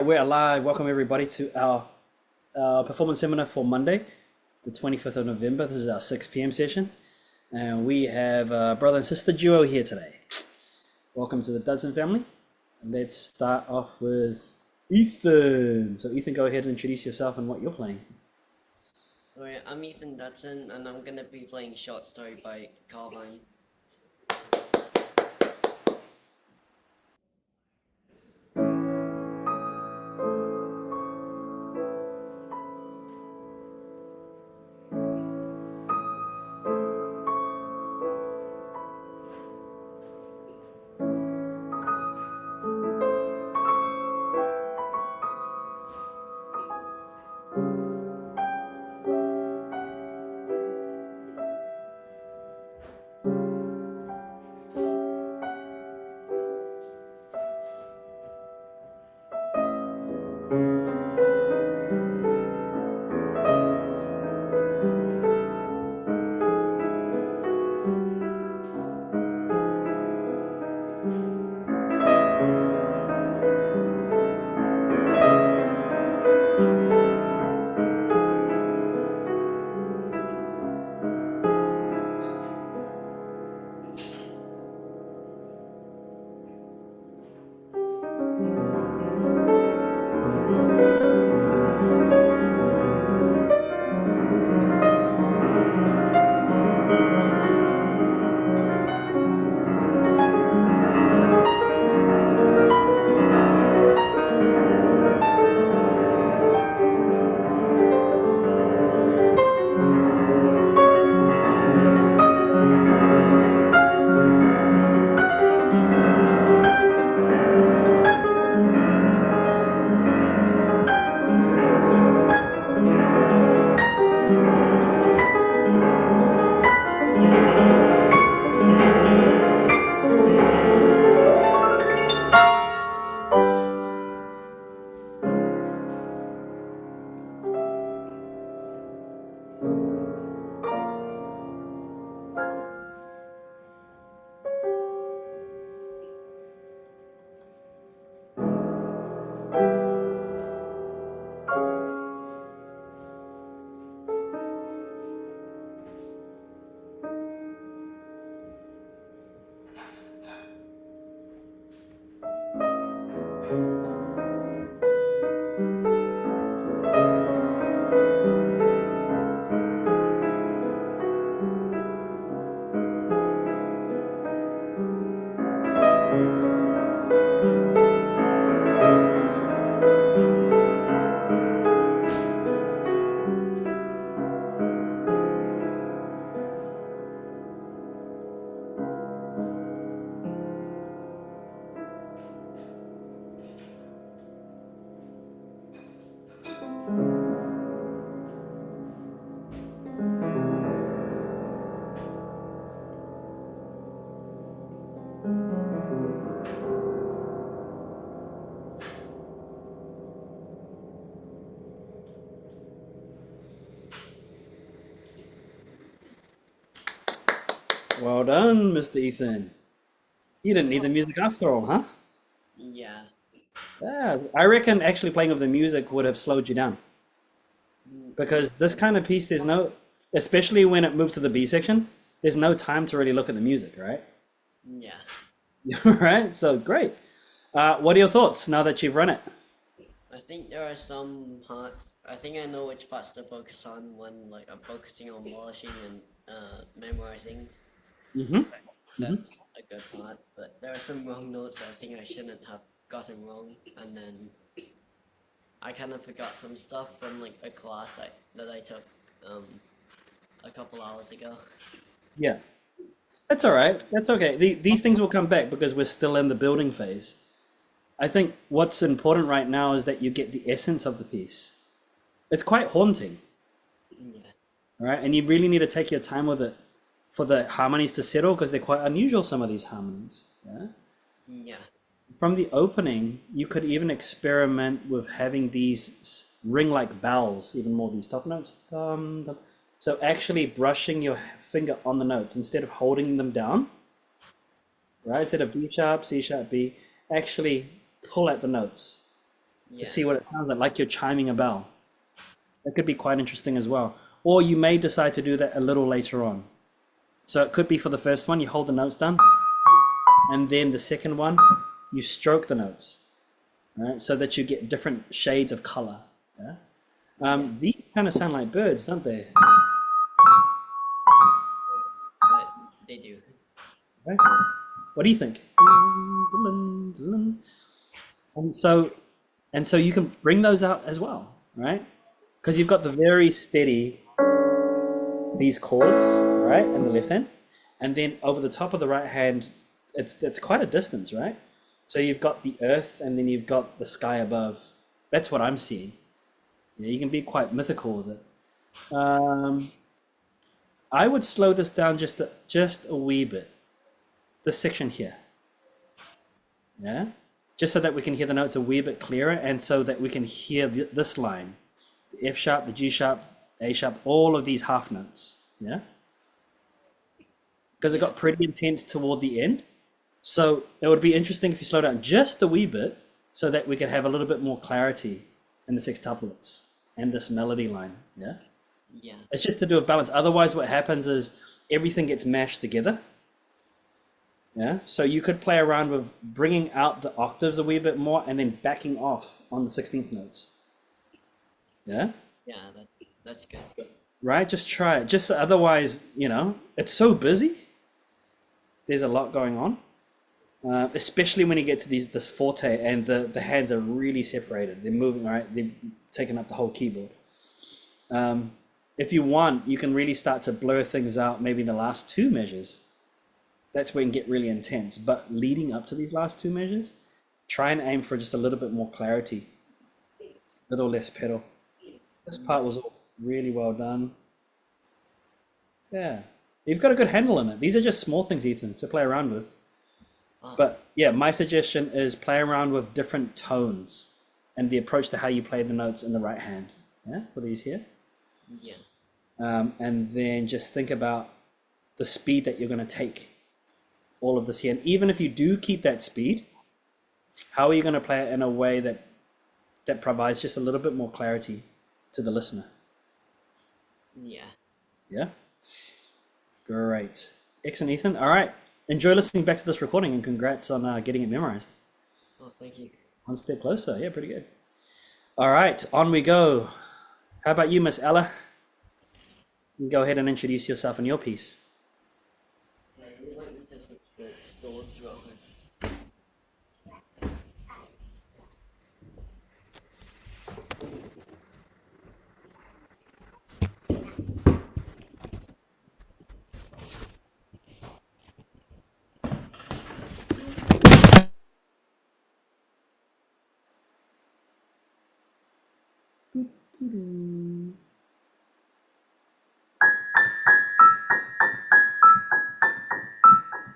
We're live. Welcome everybody to our performance seminar for Monday, the 25th of November. This is our 6 p.m. session, and we have a brother and sister duo here today. Welcome to the Dudson family. Let's start off with Ethan. So Ethan, go ahead and introduce yourself and what you're playing. Alright, I'm Ethan Dudson, and I'm gonna be playing Short Story by Carvine. Well done, Mr. Ethan. You didn't need the music after all, huh? Yeah. Yeah, I reckon actually playing with the music would have slowed you down. Because this kind of piece, there's no, especially when it moves to the B section, there's no time to really look at the music, right? Yeah. Right? So great. What are your thoughts now that you've run it? I think there are some parts. I think I know which parts to focus on when I'm focusing on polishing and memorizing. Mm-hmm. Mm-hmm. That's a good part. But there are some wrong notes I think I shouldn't have gotten wrong, and then I kind of forgot some stuff from a class that I took um a couple hours ago. Yeah, that's all right. That's okay. These things will come back because we're still in the building phase. I think what's important right now is that you get the essence of the piece. It's quite haunting, Yeah. right? And you really need to take your time with it for the harmonies to settle because they're quite unusual, some of these harmonies. Yeah. Yeah. From the opening, you could even experiment with having these ring-like bells, even more these top notes. Dum, dum. So actually brushing your finger on the notes instead of holding them down, right? Instead of B sharp, C sharp, B, actually pull at the notes. to Yeah. see what it sounds like you're chiming a bell. That could be quite interesting as well. Or you may decide to do that a little later on. So it could be for the first one, you hold the notes down, and then the second one, you stroke the notes, right? So that you get different shades of color. Yeah? These kind of sound like birds, don't they? But they do. Right? What do you think? And so, you can bring those out as well, right? Because you've got the very steady these chords, right, in the left hand, and then over the top of the right hand, it's quite a distance, right? So you've got the earth, and then you've got the sky above. That's what I'm seeing. You can be quite mythical with it. I would slow this down just a wee bit. This section here, yeah, just so that we can hear the notes a wee bit clearer, and so that we can hear this line, the F sharp, the G sharp, A sharp, all of these half notes, yeah, because it got pretty intense toward the end. So it would be interesting if you slow down just a wee bit, so that we could have a little bit more clarity in the sextuplets and this melody line, yeah. Yeah. It's just to do with balance. Otherwise, what happens is everything gets mashed together. Yeah. So you could play around with bringing out the octaves a wee bit more and then backing off on the 16th notes. Yeah. Yeah. That's good. Right. Just try it. Just otherwise, it's so busy. There's a lot going on, especially when you get to this forte and the hands are really separated. They're moving. Right. They've taken up the whole keyboard. If you want, you can really start to blur things out. Maybe the last two measures. That's where it can get really intense. But leading up to these last two measures, try and aim for just a little bit more clarity, a little less pedal. This part was all really well done. Yeah, you've got a good handle on it. These are just small things, Ethan, to play around with. But yeah, my suggestion is play around with different tones and the approach to how you play the notes in the right hand. Yeah, for these here. Yeah. And then just think about the speed that you're going to take all of this here. And even if you do keep that speed, how are you going to play it in a way that provides just a little bit more clarity to the listener? Yeah. Yeah? Great. Excellent, Ethan. All right. Enjoy listening back to this recording, and congrats on getting it memorized. Oh, thank you. One step closer. Yeah, pretty good. All right, on we go. How about you, Miss Ella? You can go ahead and introduce yourself and your piece. Would you like me to switch the stores real quick?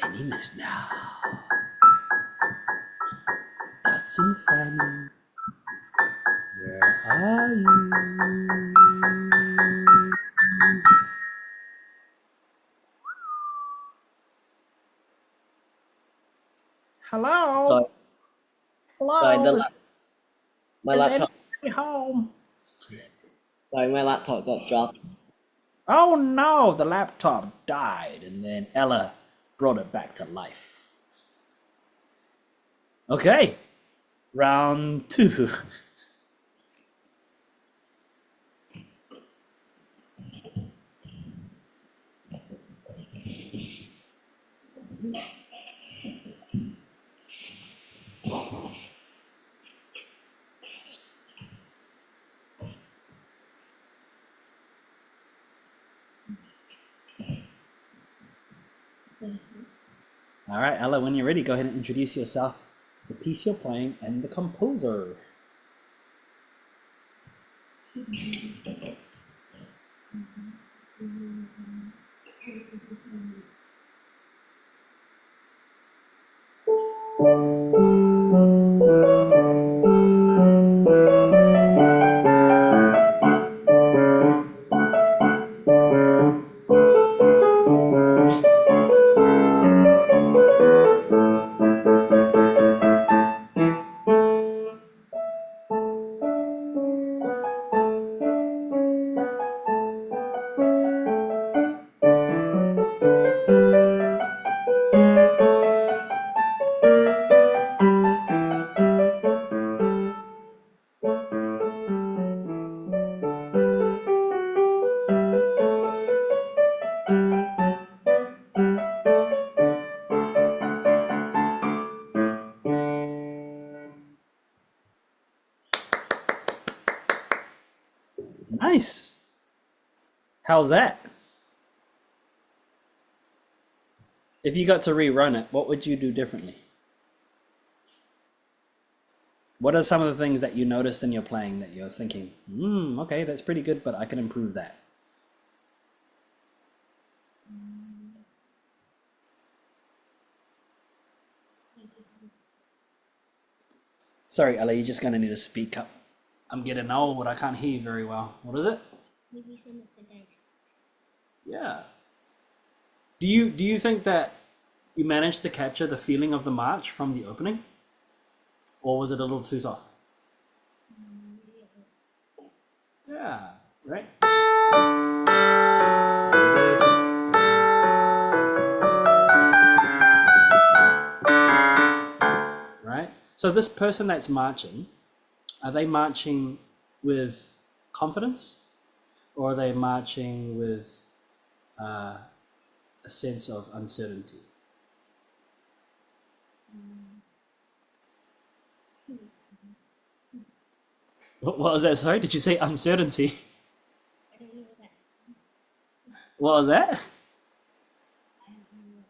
Any minute now. Dotson family, where are you? Hello? Sorry, Hello? my laptop. Home? Sorry, my laptop got dropped. Oh no, the laptop died and then Ella brought it back to life. Okay, round 2. All right, Ella, when you're ready, go ahead and introduce yourself, the piece you're playing, and the composer. Nice. How's that? If you got to rerun it, what would you do differently? What are some of the things that you noticed in your playing that you're thinking, okay, that's pretty good, but I can improve that? Sorry, Ella, you're just going to need to speak up. I'm getting old, I can't hear you very well. What is it? Maybe some of the dynamics. Yeah. Do you think that you managed to capture the feeling of the march from the opening? Or was it a little too soft? Maybe a little. Yeah, right? Right? So this person that's marching, are they marching with confidence? Or are they marching with a sense of uncertainty? What was that? Sorry, did you say uncertainty? I don't know that. What was that? I don't know.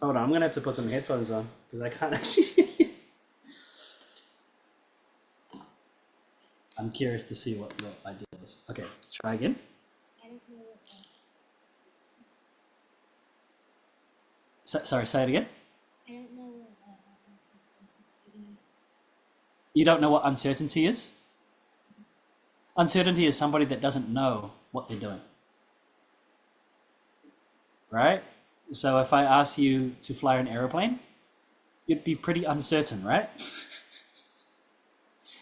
Hold on, I'm gonna have to put some headphones on because I can't actually hear you. I'm curious to see what I did was. Okay, try again. I don't know what Sorry, say it again. I don't know what uncertainty is. You don't know what uncertainty is? Uncertainty is somebody that doesn't know what they're doing. Right? So if I ask you to fly an aeroplane, you'd be pretty uncertain, right?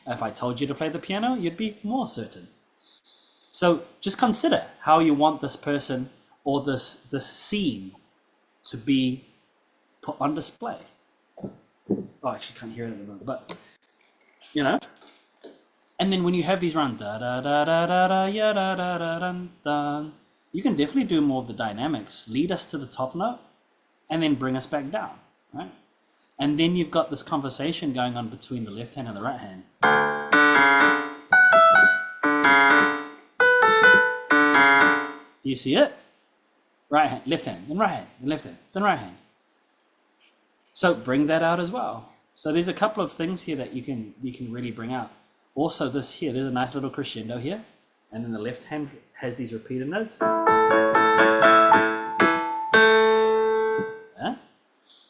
If I told you to play the piano, you'd be more certain. So just consider how you want this person or this scene to be put on display. Oh, I actually can't hear it at the moment, but you know. And then when you have these run da da da da da da ya da da da dun dun, you can definitely do more of the dynamics. Lead us to the top note, and then bring us back down, right? And then you've got this conversation going on between the left hand and the right hand. Do you see it? Right hand, left hand, then right hand, then left hand, then right hand. So bring that out as well. So there's a couple of things here that you can really bring out. Also this here, there's a nice little crescendo here, and then the left hand has these repeated notes. Yeah?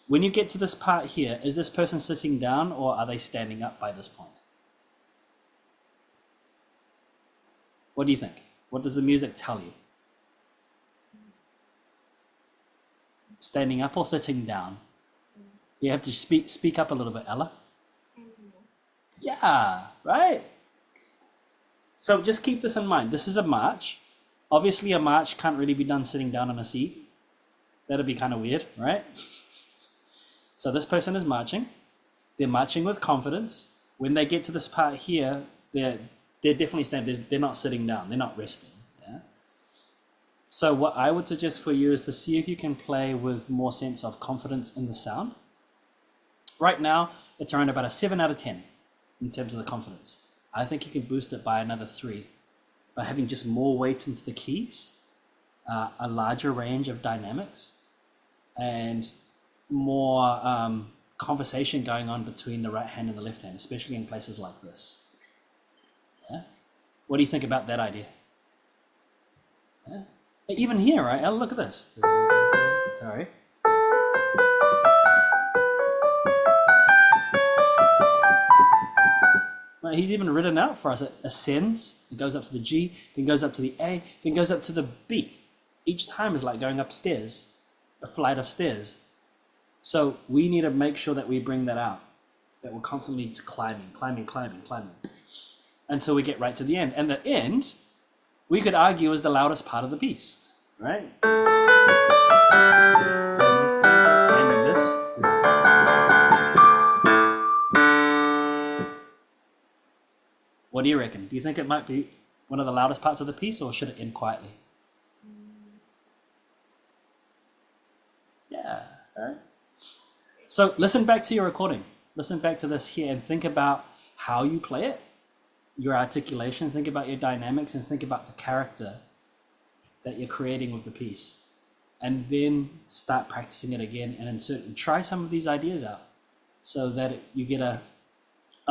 When you get to this part here, is this person sitting down or are they standing up by this point? What do you think? What does the music tell you? Standing up or sitting down? You have to speak up a little bit, Ella. Standing up. Yeah, right? So just keep this in mind. This is a march. Obviously, a march can't really be done sitting down on a seat. That'd be kind of weird, right? So this person is marching. They're marching with confidence. When they get to this part here, they're definitely standing. They're not sitting down. They're not resting. Yeah. So what I would suggest for you is to see if you can play with more sense of confidence in the sound. Right now, it's around about a 7 out of 10 in terms of the confidence. I think you can boost it by another 3 by having just more weight into the keys, a larger range of dynamics, and more conversation going on between the right hand and the left hand, especially in places like this. Yeah? What do you think about that idea? Yeah? Even here, right? Oh, look at this. Sorry. He's even written out for us. It ascends, it goes up to the G, then goes up to the A, then goes up to the B. Each time is like going upstairs, a flight of stairs. So we need to make sure that we bring that out, that we're constantly climbing, until we get right to the end. And the end, we could argue, is the loudest part of the piece, right? And then this. What do you reckon? Do you think it might be one of the loudest parts of the piece, or should it end quietly? Yeah, all right. So listen back to your recording. Listen back to this here and think about how you play it. your articulation, think about your dynamics, and think about the character that you're creating with the piece. And then start practicing it again and insert and try some of these ideas out so that you get a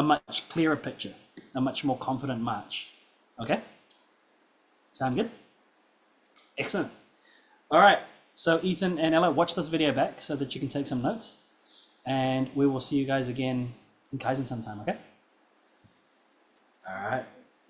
much clearer picture, a much more confident march. Okay? Sound good? Excellent. All right. So Ethan and Ella, watch this video back so that you can take some notes. And we will see you guys again in Kaizen sometime, okay? All right.